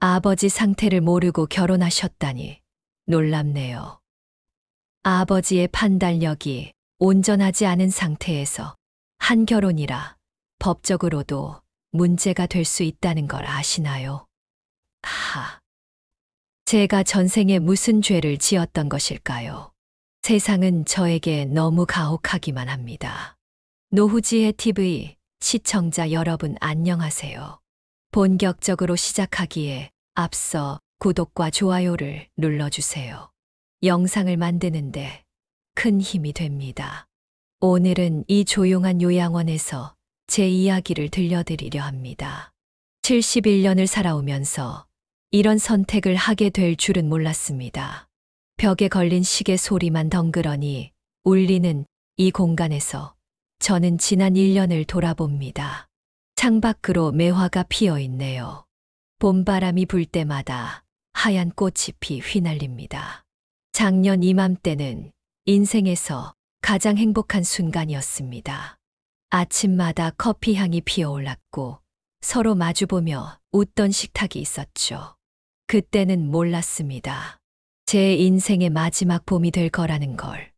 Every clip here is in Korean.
아버지 상태를 모르고 결혼하셨다니 놀랍네요. 아버지의 판단력이 온전하지 않은 상태에서 한 결혼이라 법적으로도 문제가 될 수 있다는 걸 아시나요? 제가 전생에 무슨 죄를 지었던 것일까요? 세상은 저에게 너무 가혹하기만 합니다. 노후지의 TV 시청자 여러분 안녕하세요. 본격적으로 시작하기에 앞서 구독과 좋아요를 눌러주세요. 영상을 만드는데 큰 힘이 됩니다. 오늘은 이 조용한 요양원에서 제 이야기를 들려드리려 합니다. 71년을 살아오면서 이런 선택을 하게 될 줄은 몰랐습니다. 벽에 걸린 시계 소리만 덩그러니 울리는 이 공간에서 저는 지난 1년을 돌아봅니다. 창밖으로 매화가 피어 있네요. 봄바람이 불 때마다 하얀 꽃잎이 휘날립니다. 작년 이맘때는 인생에서 가장 행복한 순간이었습니다. 아침마다 커피 향이 피어올랐고 서로 마주보며 웃던 식탁이 있었죠. 그때는 몰랐습니다. 제 인생의 마지막 봄이 될 거라는 걸.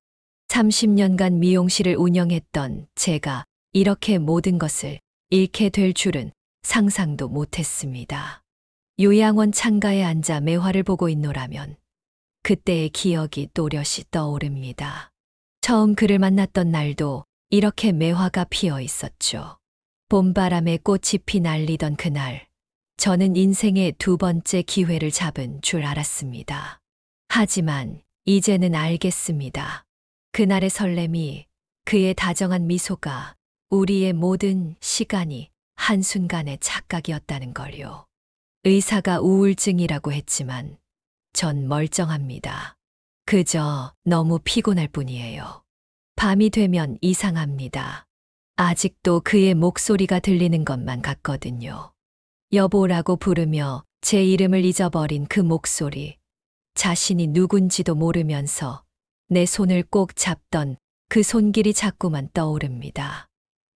30년간 미용실을 운영했던 제가 이렇게 모든 것을 잃게 될 줄은 상상도 못했습니다. 요양원 창가에 앉아 매화를 보고 있노라면 그때의 기억이 또렷이 떠오릅니다. 처음 그를 만났던 날도 이렇게 매화가 피어 있었죠. 봄바람에 꽃잎이 날리던 그날, 저는 인생의 두 번째 기회를 잡은 줄 알았습니다. 하지만 이제는 알겠습니다. 그날의 설렘이, 그의 다정한 미소가, 우리의 모든 시간이 한순간의 착각이었다는 걸요. 의사가 우울증이라고 했지만 전 멀쩡합니다. 그저 너무 피곤할 뿐이에요. 밤이 되면 이상합니다. 아직도 그의 목소리가 들리는 것만 같거든요. 여보라고 부르며 제 이름을 잊어버린 그 목소리. 자신이 누군지도 모르면서 내 손을 꼭 잡던 그 손길이 자꾸만 떠오릅니다.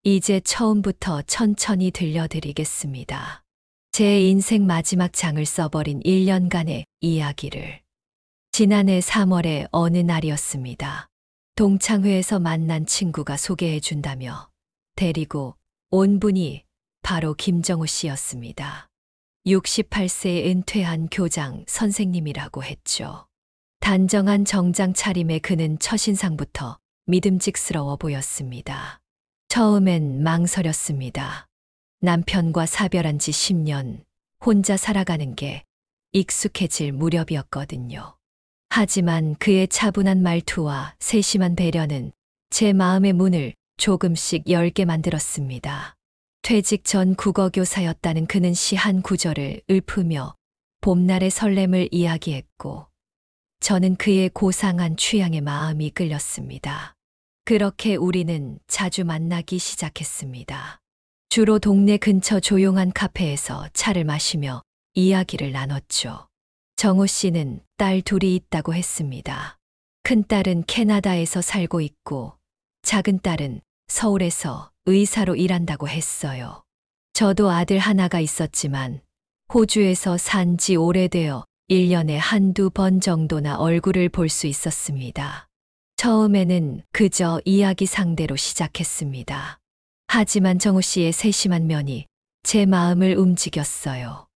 이제 처음부터 천천히 들려드리겠습니다. 제 인생 마지막 장을 써버린 1년간의 이야기를. 지난해 3월의 어느 날이었습니다. 동창회에서 만난 친구가 소개해 준다며 데리고 온 분이 바로 김정우 씨였습니다. 68세에 은퇴한 교장 선생님이라고 했죠. 단정한 정장 차림의 그는 첫인상부터 믿음직스러워 보였습니다. 처음엔 망설였습니다. 남편과 사별한 지 10년, 혼자 살아가는 게 익숙해질 무렵이었거든요. 하지만 그의 차분한 말투와 세심한 배려는 제 마음의 문을 조금씩 열게 만들었습니다. 퇴직 전 국어교사였다는 그는 시 한 구절을 읊으며 봄날의 설렘을 이야기했고, 저는 그의 고상한 취향에 마음이 끌렸습니다. 그렇게 우리는 자주 만나기 시작했습니다. 주로 동네 근처 조용한 카페에서 차를 마시며 이야기를 나눴죠. 정우 씨는 딸 둘이 있다고 했습니다. 큰딸은 캐나다에서 살고 있고 작은 딸은 서울에서 의사로 일한다고 했어요. 저도 아들 하나가 있었지만 호주에서 산 지 오래되어 1년에 한두 번 정도나 얼굴을 볼 수 있었습니다. 처음에는 그저 이야기 상대로 시작했습니다. 하지만 정우 씨의 세심한 면이 제 마음을 움직였어요.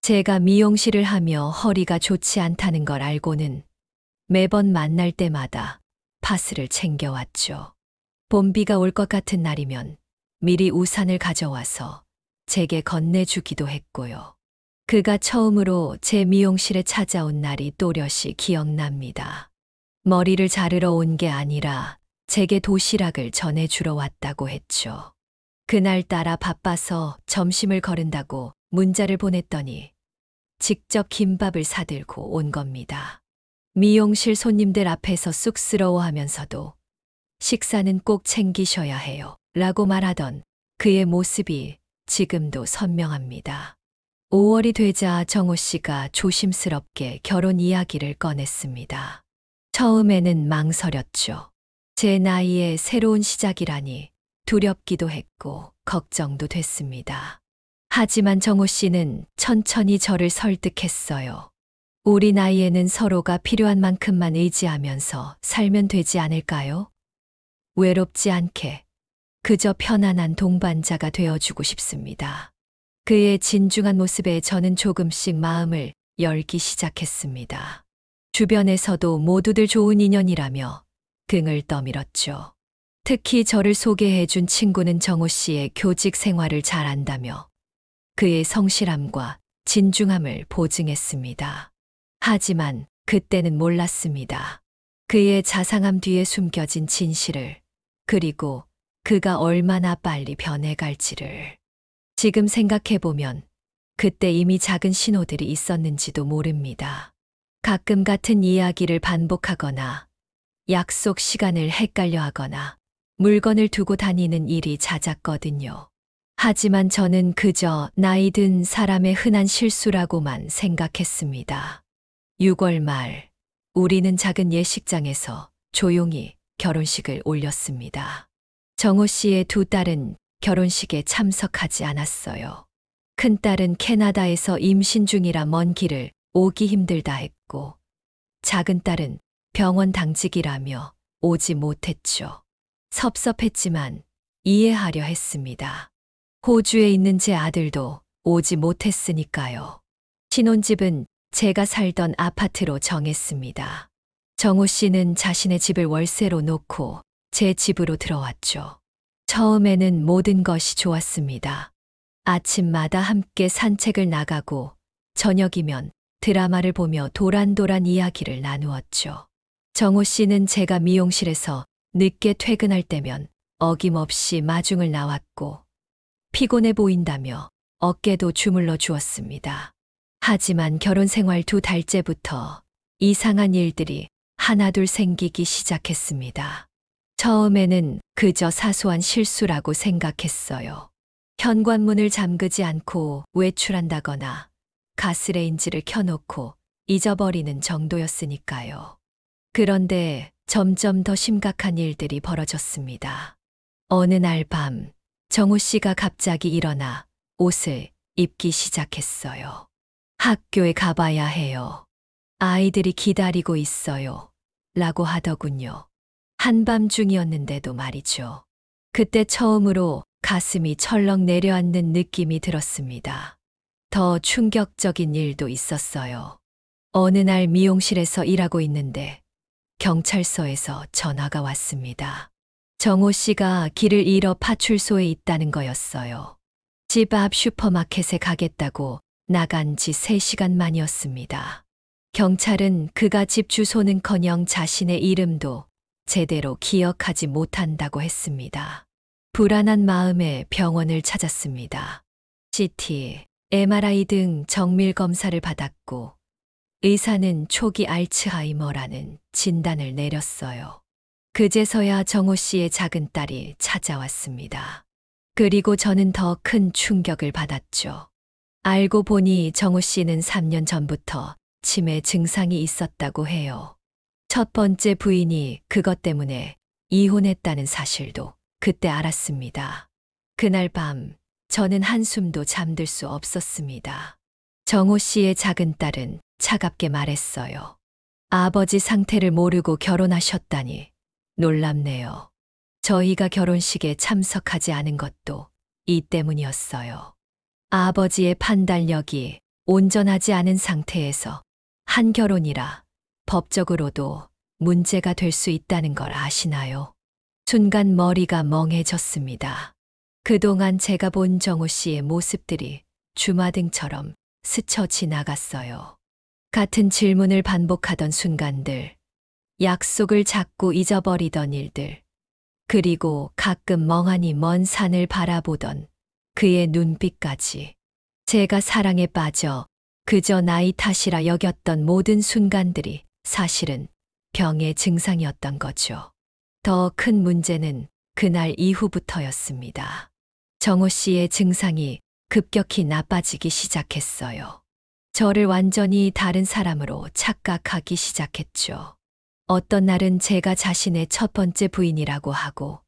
제가 미용실을 하며 허리가 좋지 않다는 걸 알고는 매번 만날 때마다 파스를 챙겨왔죠. 봄비가 올 것 같은 날이면 미리 우산을 가져와서 제게 건네주기도 했고요. 그가 처음으로 제 미용실에 찾아온 날이 또렷이 기억납니다. 머리를 자르러 온 게 아니라 제게 도시락을 전해주러 왔다고 했죠. 그날따라 바빠서 점심을 거른다고 문자를 보냈더니 직접 김밥을 사들고 온 겁니다. 미용실 손님들 앞에서 쑥스러워하면서도 식사는 꼭 챙기셔야 해요 라고 말하던 그의 모습이 지금도 선명합니다. 5월이 되자 정우 씨가 조심스럽게 결혼 이야기를 꺼냈습니다. 처음에는 망설였죠. 제 나이에 새로운 시작이라니 두렵기도 했고 걱정도 됐습니다. 하지만 정호 씨는 천천히 저를 설득했어요. 우리 나이에는 서로가 필요한 만큼만 의지하면서 살면 되지 않을까요? 외롭지 않게 그저 편안한 동반자가 되어주고 싶습니다. 그의 진중한 모습에 저는 조금씩 마음을 열기 시작했습니다. 주변에서도 모두들 좋은 인연이라며 등을 떠밀었죠. 특히 저를 소개해준 친구는 정호 씨의 교직 생활을 잘 안다며 그의 성실함과 진중함을 보증했습니다. 하지만 그때는 몰랐습니다. 그의 자상함 뒤에 숨겨진 진실을, 그리고 그가 얼마나 빨리 변해갈지를. 지금 생각해보면 그때 이미 작은 신호들이 있었는지도 모릅니다. 가끔 같은 이야기를 반복하거나 약속 시간을 헷갈려 하거나 물건을 두고 다니는 일이 잦았거든요. 하지만 저는 그저 나이 든 사람의 흔한 실수라고만 생각했습니다. 6월 말, 우리는 작은 예식장에서 조용히 결혼식을 올렸습니다. 정호 씨의 두 딸은 결혼식에 참석하지 않았어요. 큰딸은 캐나다에서 임신 중이라 먼 길을 오기 힘들다 했고, 작은 딸은 병원 당직이라며 오지 못했죠. 섭섭했지만 이해하려 했습니다. 호주에 있는 제 아들도 오지 못했으니까요. 신혼집은 제가 살던 아파트로 정했습니다. 정호 씨는 자신의 집을 월세로 놓고 제 집으로 들어왔죠. 처음에는 모든 것이 좋았습니다. 아침마다 함께 산책을 나가고 저녁이면 드라마를 보며 도란도란 이야기를 나누었죠. 정호 씨는 제가 미용실에서 늦게 퇴근할 때면 어김없이 마중을 나왔고 피곤해 보인다며 어깨도 주물러 주었습니다. 하지만 결혼 생활 2달째부터 이상한 일들이 하나둘 생기기 시작했습니다. 처음에는 그저 사소한 실수라고 생각했어요. 현관문을 잠그지 않고 외출한다거나 가스레인지를 켜놓고 잊어버리는 정도였으니까요. 그런데 점점 더 심각한 일들이 벌어졌습니다. 어느 날 밤, 정호 씨가 갑자기 일어나 옷을 입기 시작했어요. 학교에 가봐야 해요. 아이들이 기다리고 있어요. 라고 하더군요. 한밤중이었는데도 말이죠. 그때 처음으로 가슴이 철렁 내려앉는 느낌이 들었습니다. 더 충격적인 일도 있었어요. 어느 날 미용실에서 일하고 있는데 경찰서에서 전화가 왔습니다. 정호 씨가 길을 잃어 파출소에 있다는 거였어요. 집 앞 슈퍼마켓에 가겠다고 나간 지 3시간 만이었습니다. 경찰은 그가 집 주소는커녕 자신의 이름도 제대로 기억하지 못한다고 했습니다. 불안한 마음에 병원을 찾았습니다. CT, MRI 등 정밀 검사를 받았고 의사는 초기 알츠하이머라는 진단을 내렸어요. 그제서야 정호 씨의 작은 딸이 찾아왔습니다. 그리고 저는 더 큰 충격을 받았죠. 알고 보니 정호 씨는 3년 전부터 치매 증상이 있었다고 해요. 첫 번째 부인이 그것 때문에 이혼했다는 사실도 그때 알았습니다. 그날 밤 저는 한숨도 잠들 수 없었습니다. 정호 씨의 작은 딸은 차갑게 말했어요. 아버지 상태를 모르고 결혼하셨다니 놀랍네요. 저희가 결혼식에 참석하지 않은 것도 이 때문이었어요. 아버지의 판단력이 온전하지 않은 상태에서 한 결혼이라 법적으로도 문제가 될 수 있다는 걸 아시나요? 순간 머리가 멍해졌습니다. 그동안 제가 본 정호 씨의 모습들이 주마등처럼 스쳐 지나갔어요. 같은 질문을 반복하던 순간들, 약속을 자꾸 잊어버리던 일들, 그리고 가끔 멍하니 먼 산을 바라보던 그의 눈빛까지. 제가 사랑에 빠져 그저 나이 탓이라 여겼던 모든 순간들이 사실은 병의 증상이었던 거죠. 더 큰 문제는 그날 이후부터였습니다. 정호 씨의 증상이 급격히 나빠지기 시작했어요. 저를 완전히 다른 사람으로 착각하기 시작했죠. 어떤 날은 제가 자신의 첫 번째 부인이라고 하고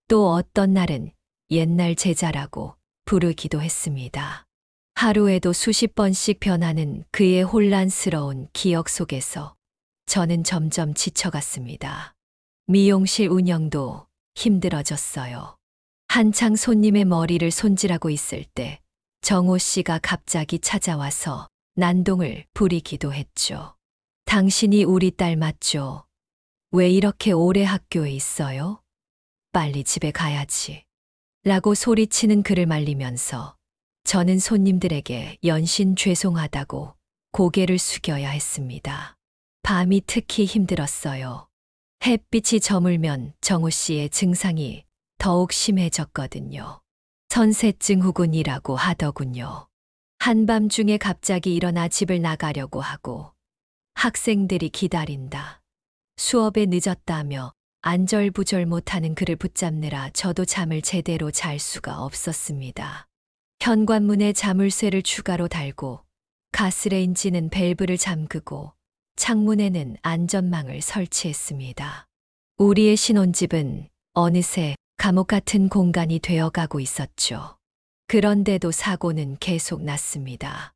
또 어떤 날은 옛날 제자라고 부르기도 했습니다. 하루에도 수십 번씩 변하는 그의 혼란스러운 기억 속에서 저는 점점 지쳐갔습니다. 미용실 운영도 힘들어졌어요. 한창 손님의 머리를 손질하고 있을 때 정호 씨가 갑자기 찾아와서 난동을 부리기도 했죠. 당신이 우리 딸 맞죠? 왜 이렇게 오래 학교에 있어요? 빨리 집에 가야지. 라고 소리치는 그를 말리면서 저는 손님들에게 연신 죄송하다고 고개를 숙여야 했습니다. 밤이 특히 힘들었어요. 햇빛이 저물면 정호 씨의 증상이 더욱 심해졌거든요. 선셋증후군이라고 하더군요. 한밤중에 갑자기 일어나 집을 나가려고 하고 학생들이 기다린다. 수업에 늦었다며 안절부절 못하는 그를 붙잡느라 저도 잠을 제대로 잘 수가 없었습니다. 현관문에 자물쇠를 추가로 달고 가스레인지는 밸브를 잠그고 창문에는 안전망을 설치했습니다. 우리의 신혼집은 어느새 감옥 같은 공간이 되어가고 있었죠. 그런데도 사고는 계속 났습니다.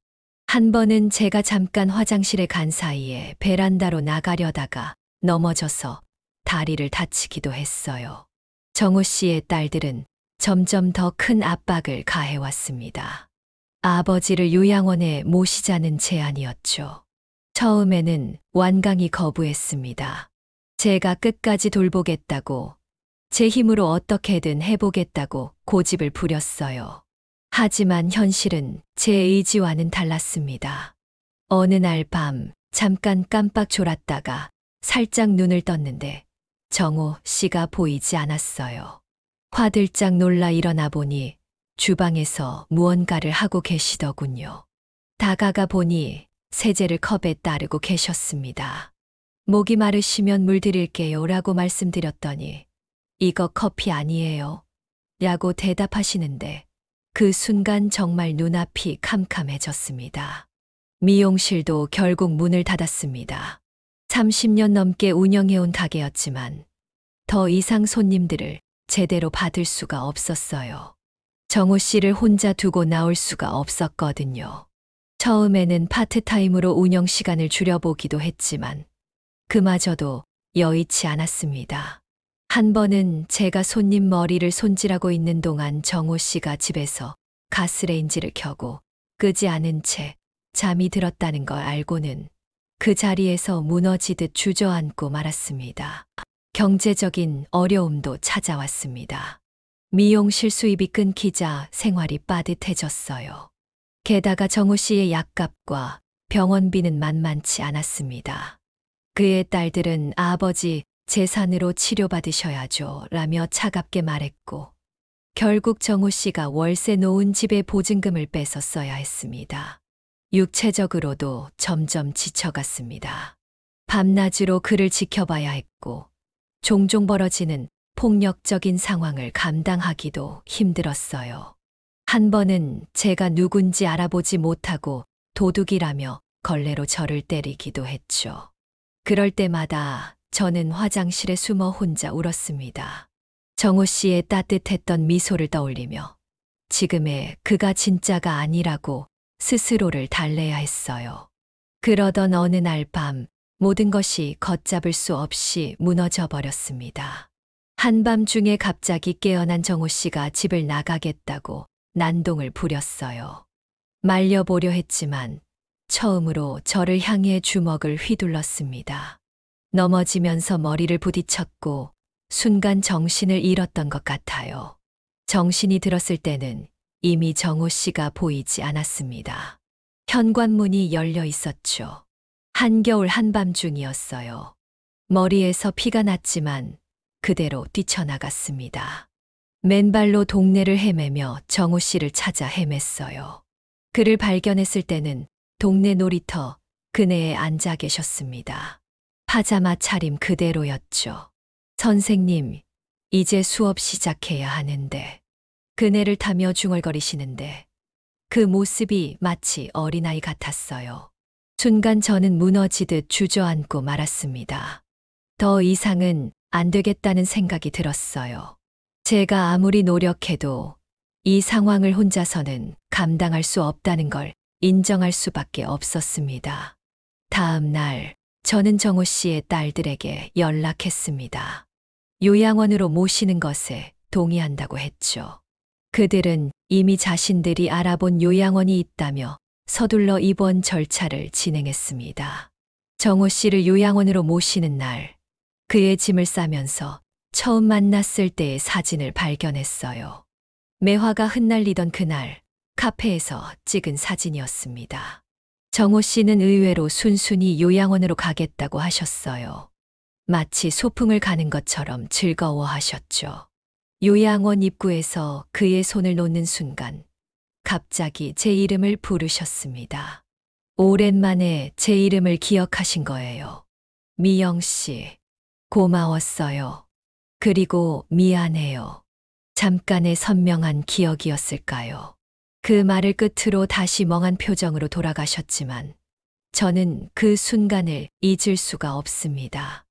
한 번은 제가 잠깐 화장실에 간 사이에 베란다로 나가려다가 넘어져서 다리를 다치기도 했어요. 정호 씨의 딸들은 점점 더 큰 압박을 가해왔습니다. 아버지를 요양원에 모시자는 제안이었죠. 처음에는 완강히 거부했습니다. 제가 끝까지 돌보겠다고, 제 힘으로 어떻게든 해보겠다고 고집을 부렸어요. 하지만 현실은 제 의지와는 달랐습니다. 어느 날 밤 잠깐 깜빡 졸았다가 살짝 눈을 떴는데 정호 씨가 보이지 않았어요. 화들짝 놀라 일어나 보니 주방에서 무언가를 하고 계시더군요. 다가가 보니 세제를 컵에 따르고 계셨습니다. 목이 마르시면 물 드릴게요 라고 말씀드렸더니 이거 커피 아니에요 라고 대답하시는데 그 순간 정말 눈앞이 캄캄해졌습니다. 미용실도 결국 문을 닫았습니다. 30년 넘게 운영해온 가게였지만 더 이상 손님들을 제대로 받을 수가 없었어요. 정호 씨를 혼자 두고 나올 수가 없었거든요. 처음에는 파트타임으로 운영 시간을 줄여보기도 했지만 그마저도 여의치 않았습니다. 한 번은 제가 손님 머리를 손질하고 있는 동안 정호 씨가 집에서 가스레인지를 켜고 끄지 않은 채 잠이 들었다는 걸 알고는 그 자리에서 무너지듯 주저앉고 말았습니다. 경제적인 어려움도 찾아왔습니다. 미용실 수입이 끊기자 생활이 빠듯해졌어요. 게다가 정호 씨의 약값과 병원비는 만만치 않았습니다. 그의 딸들은 아버지 재산으로 치료받으셔야죠 라며 차갑게 말했고 결국 정호 씨가 월세 놓은 집의 보증금을 빼서 써야 했습니다. 육체적으로도 점점 지쳐갔습니다. 밤낮으로 그를 지켜봐야 했고 종종 벌어지는 폭력적인 상황을 감당하기도 힘들었어요. 한 번은 제가 누군지 알아보지 못하고 도둑이라며 걸레로 저를 때리기도 했죠. 그럴 때마다 저는 화장실에 숨어 혼자 울었습니다. 정호 씨의 따뜻했던 미소를 떠올리며 지금의 그가 진짜가 아니라고 스스로를 달래야 했어요. 그러던 어느 날 밤 모든 것이 걷잡을 수 없이 무너져 버렸습니다. 한밤중에 갑자기 깨어난 정호 씨가 집을 나가겠다고 난동을 부렸어요. 말려보려 했지만 처음으로 저를 향해 주먹을 휘둘렀습니다. 넘어지면서 머리를 부딪혔고 순간 정신을 잃었던 것 같아요. 정신이 들었을 때는 이미 정호 씨가 보이지 않았습니다. 현관문이 열려 있었죠. 한겨울 한밤중이었어요. 머리에서 피가 났지만 그대로 뛰쳐나갔습니다. 맨발로 동네를 헤매며 정호 씨를 찾아 헤맸어요. 그를 발견했을 때는 동네 놀이터 그네에 앉아 계셨습니다. 파자마 차림 그대로였죠. 선생님, 이제 수업 시작해야 하는데. 그네를 타며 중얼거리시는데 그 모습이 마치 어린아이 같았어요. 순간 저는 무너지듯 주저앉고 말았습니다. 더 이상은 안 되겠다는 생각이 들었어요. 제가 아무리 노력해도 이 상황을 혼자서는 감당할 수 없다는 걸 인정할 수밖에 없었습니다. 다음 날, 저는 정호 씨의 딸들에게 연락했습니다. 요양원으로 모시는 것에 동의한다고 했죠. 그들은 이미 자신들이 알아본 요양원이 있다며 서둘러 입원 절차를 진행했습니다. 정호 씨를 요양원으로 모시는 날, 그의 짐을 싸면서 처음 만났을 때의 사진을 발견했어요. 매화가 흩날리던 그날, 카페에서 찍은 사진이었습니다. 정호 씨는 의외로 순순히 요양원으로 가겠다고 하셨어요. 마치 소풍을 가는 것처럼 즐거워하셨죠. 요양원 입구에서 그의 손을 놓는 순간, 갑자기 제 이름을 부르셨습니다. 오랜만에 제 이름을 기억하신 거예요. 미영 씨, 고마웠어요. 그리고 미안해요. 잠깐의 선명한 기억이었을까요? 그 말을 끝으로 다시 멍한 표정으로 돌아가셨지만 저는 그 순간을 잊을 수가 없습니다.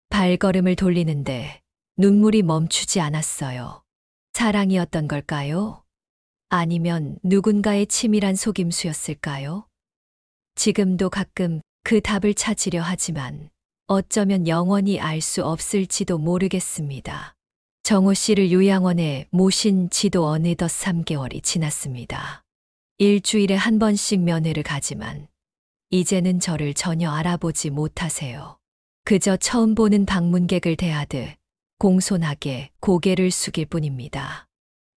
발걸음을 돌리는데 눈물이 멈추지 않았어요. 사랑이었던 걸까요? 아니면 누군가의 치밀한 속임수였을까요? 지금도 가끔 그 답을 찾으려 하지만 어쩌면 영원히 알 수 없을지도 모르겠습니다. 정호 씨를 요양원에 모신 지도 어느덧 3개월이 지났습니다. 일주일에 한 번씩 면회를 가지만 이제는 저를 전혀 알아보지 못하세요. 그저 처음 보는 방문객을 대하듯 공손하게 고개를 숙일 뿐입니다.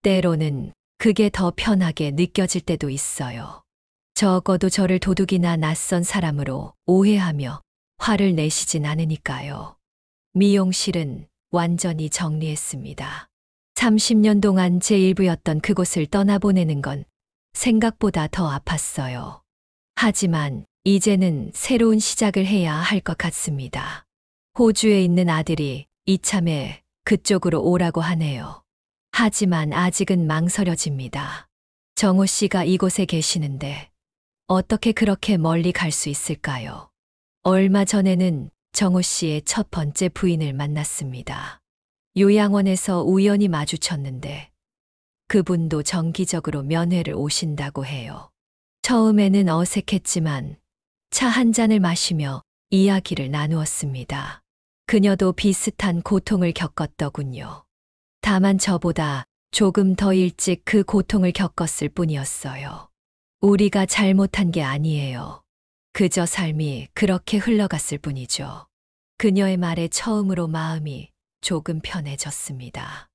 때로는 그게 더 편하게 느껴질 때도 있어요. 적어도 저를 도둑이나 낯선 사람으로 오해하며 화를 내시진 않으니까요. 미용실은 완전히 정리했습니다. 30년 동안 제 일부였던 그곳을 떠나보내는 건 생각보다 더 아팠어요. 하지만 이제는 새로운 시작을 해야 할 것 같습니다. 호주에 있는 아들이 이참에 그쪽으로 오라고 하네요. 하지만 아직은 망설여집니다. 정호 씨가 이곳에 계시는데 어떻게 그렇게 멀리 갈 수 있을까요? 얼마 전에는 정호 씨의 첫 번째 부인을 만났습니다. 요양원에서 우연히 마주쳤는데 그분도 정기적으로 면회를 오신다고 해요. 처음에는 어색했지만 차 한 잔을 마시며 이야기를 나누었습니다. 그녀도 비슷한 고통을 겪었더군요. 다만 저보다 조금 더 일찍 그 고통을 겪었을 뿐이었어요. 우리가 잘못한 게 아니에요. 그저 삶이 그렇게 흘러갔을 뿐이죠. 그녀의 말에 처음으로 마음이 조금 편해졌습니다.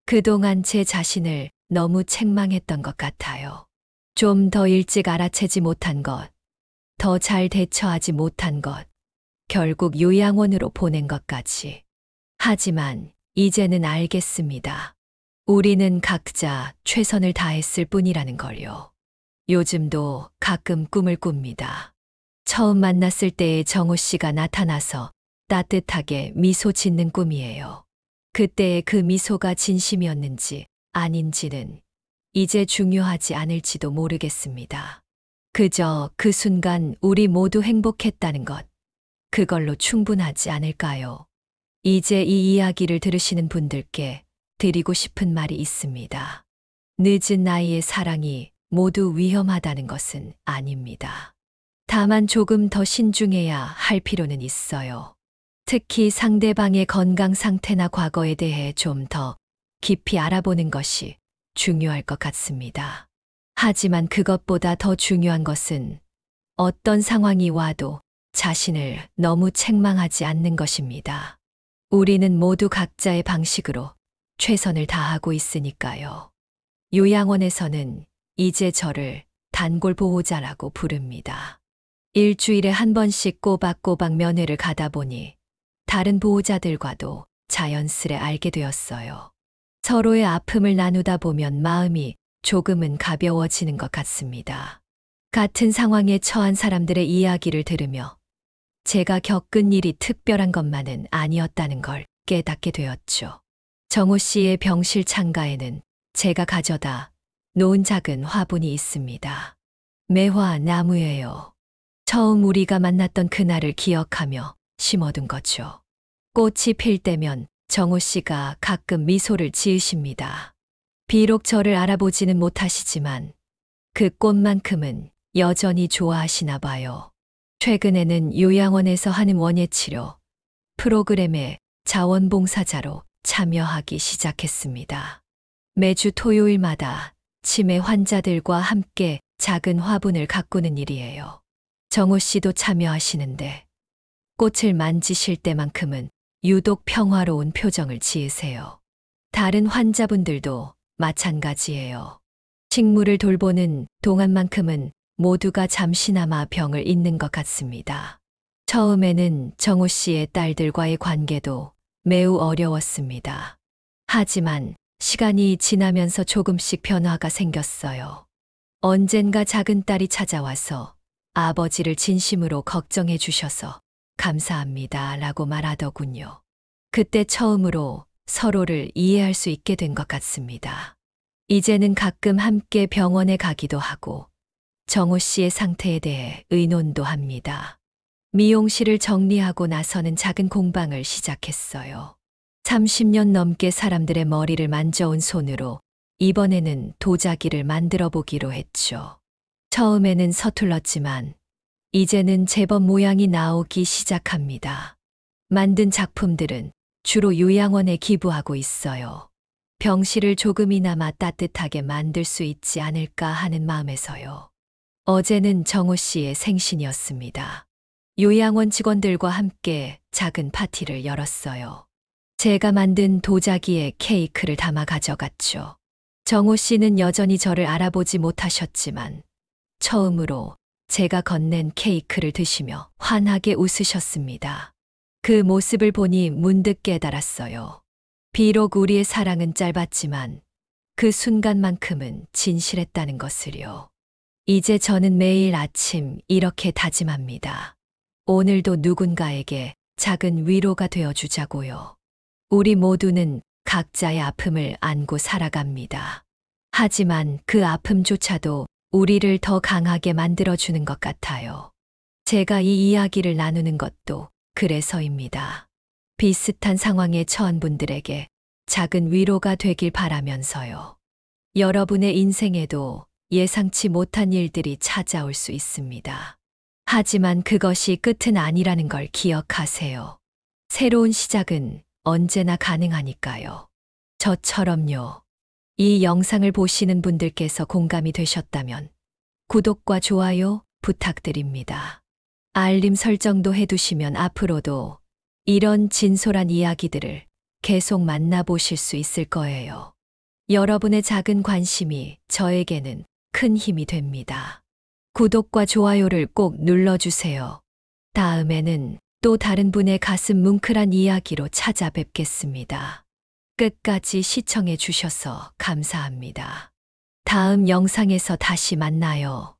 그동안 제 자신을 너무 책망했던 것 같아요. 좀 더 일찍 알아채지 못한 것, 더 잘 대처하지 못한 것, 결국 요양원으로 보낸 것까지. 하지만 이제는 알겠습니다. 우리는 각자 최선을 다했을 뿐이라는 걸요. 요즘도 가끔 꿈을 꿉니다. 처음 만났을 때의 정호 씨가 나타나서 따뜻하게 미소 짓는 꿈이에요. 그때의 그 미소가 진심이었는지 아닌지는 이제 중요하지 않을지도 모르겠습니다. 그저 그 순간 우리 모두 행복했다는 것, 그걸로 충분하지 않을까요? 이제 이 이야기를 들으시는 분들께 드리고 싶은 말이 있습니다. 늦은 나이의 사랑이 모두 위험하다는 것은 아닙니다. 다만 조금 더 신중해야 할 필요는 있어요. 특히 상대방의 건강 상태나 과거에 대해 좀 더 깊이 알아보는 것이 중요할 것 같습니다. 하지만 그것보다 더 중요한 것은 어떤 상황이 와도 자신을 너무 책망하지 않는 것입니다. 우리는 모두 각자의 방식으로 최선을 다하고 있으니까요. 요양원에서는 이제 저를 단골 보호자라고 부릅니다. 일주일에 한 번씩 꼬박꼬박 면회를 가다 보니 다른 보호자들과도 자연스레 알게 되었어요. 서로의 아픔을 나누다 보면 마음이 조금은 가벼워지는 것 같습니다. 같은 상황에 처한 사람들의 이야기를 들으며 제가 겪은 일이 특별한 것만은 아니었다는 걸 깨닫게 되었죠. 정호 씨의 병실 창가에는 제가 가져다 놓은 작은 화분이 있습니다. 매화 나무예요. 처음 우리가 만났던 그날을 기억하며 심어둔 거죠. 꽃이 필 때면 정호 씨가 가끔 미소를 지으십니다. 비록 저를 알아보지는 못하시지만 그 꽃만큼은 여전히 좋아하시나 봐요. 최근에는 요양원에서 하는 원예치료 프로그램에 자원봉사자로 참여하기 시작했습니다. 매주 토요일마다 치매 환자들과 함께 작은 화분을 가꾸는 일이에요. 정호 씨도 참여하시는데 꽃을 만지실 때만큼은 유독 평화로운 표정을 지으세요. 다른 환자분들도 마찬가지예요. 식물을 돌보는 동안만큼은 모두가 잠시나마 병을 잊는 것 같습니다. 처음에는 정호 씨의 딸들과의 관계도 매우 어려웠습니다. 하지만 시간이 지나면서 조금씩 변화가 생겼어요. 언젠가 작은 딸이 찾아와서 아버지를 진심으로 걱정해 주셔서 감사합니다 라고 말하더군요. 그때 처음으로 서로를 이해할 수 있게 된 것 같습니다. 이제는 가끔 함께 병원에 가기도 하고 정호 씨의 상태에 대해 의논도 합니다. 미용실을 정리하고 나서는 작은 공방을 시작했어요. 30년 넘게 사람들의 머리를 만져온 손으로 이번에는 도자기를 만들어 보기로 했죠. 처음에는 서툴렀지만 이제는 제법 모양이 나오기 시작합니다. 만든 작품들은 주로 요양원에 기부하고 있어요. 병실을 조금이나마 따뜻하게 만들 수 있지 않을까 하는 마음에서요. 어제는 정호 씨의 생신이었습니다. 요양원 직원들과 함께 작은 파티를 열었어요. 제가 만든 도자기에 케이크를 담아 가져갔죠. 정호 씨는 여전히 저를 알아보지 못하셨지만 처음으로 제가 건넨 케이크를 드시며 환하게 웃으셨습니다. 그 모습을 보니 문득 깨달았어요. 비록 우리의 사랑은 짧았지만 그 순간만큼은 진실했다는 것을요. 이제 저는 매일 아침 이렇게 다짐합니다. 오늘도 누군가에게 작은 위로가 되어주자고요. 우리 모두는 각자의 아픔을 안고 살아갑니다. 하지만 그 아픔조차도 우리를 더 강하게 만들어주는 것 같아요. 제가 이 이야기를 나누는 것도 그래서입니다. 비슷한 상황에 처한 분들에게 작은 위로가 되길 바라면서요. 여러분의 인생에도 예상치 못한 일들이 찾아올 수 있습니다. 하지만 그것이 끝은 아니라는 걸 기억하세요. 새로운 시작은 언제나 가능하니까요. 저처럼요. 이 영상을 보시는 분들께서 공감이 되셨다면 구독과 좋아요 부탁드립니다. 알림 설정도 해두시면 앞으로도 이런 진솔한 이야기들을 계속 만나보실 수 있을 거예요. 여러분의 작은 관심이 저에게는 큰 힘이 됩니다. 구독과 좋아요를 꼭 눌러주세요. 다음에는 또 다른 분의 가슴 뭉클한 이야기로 찾아뵙겠습니다. 끝까지 시청해 주셔서 감사합니다. 다음 영상에서 다시 만나요.